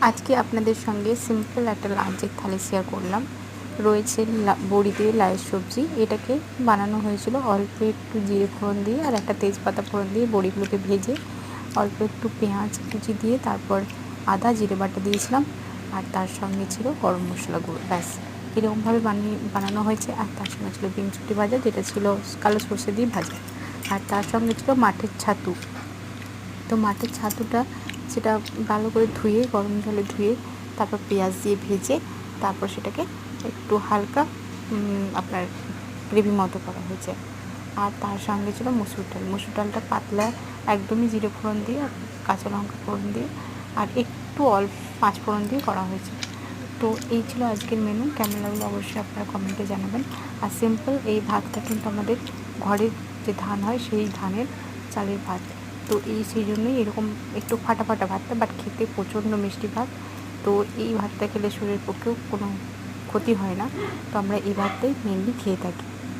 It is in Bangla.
আজকে আপনাদের সঙ্গে সিম্পল একটা লাঞ্চের থালি শেয়ার করলাম। রয়েছে বড়ি দিয়ে লাউয়ের সবজি। এটাকে বানানো হয়েছিল অল্প একটু জিরে ফোড়ন দিয়ে আর একটা তেজপাতা ফোড়ন দিয়ে বড়িগুলোকে ভেজে অল্প একটু পেঁয়াজ কুচি দিয়ে তারপর আদা জিরে বাটা দিয়েছিলাম আর তার সঙ্গে ছিল গরম মশলা গুঁড়ো। ব্যাস এরকমভাবে বানানো হয়েছে। আর তার সঙ্গে ছিল বিনসুটি ভাজা, যেটা ছিল কালো সর্ষে দিয়ে ভাজা। আর তার সঙ্গে ছিল মাঠের ছাতু। তো মাঠের ছাতুটা সেটা ভালো করে ধুয়ে গরম জলে ধুয়ে তারপর পেঁয়াজ দিয়ে ভেজে তারপর সেটাকে একটু হালকা আপনার গ্রেভি মতো করা হয়েছে। আর তার সঙ্গে ছিল মসুর ডাল। মসুর ডালটা পাতলা একদমই জিরে ফোড়ন দিয়ে আর কাঁচা লঙ্কা ফোড়ন দিয়ে আর একটু অল্প পাঁচ ফোড়ন দিয়ে করা হয়েছে। তো এই ছিল আজকের মেনু। কেমন লাগলো অবশ্যই আপনারা কমেন্টে জানাবেন। আর সিম্পল এই ভাতটা কিন্তু আমাদের ঘরের যে ধান হয় সেই ধানের চালের ভাত। তো সেই জন্যই এরকম একটু ফাটা ফাটা ভাতটা, বাট খেতে প্রচণ্ড মিষ্টি ভাত। তো এই ভাতটা খেলে শরীরের পক্ষেও কোনো ক্ষতি হয় না। তো আমরা এই ভাতটাই মেনলি খেয়ে থাকি।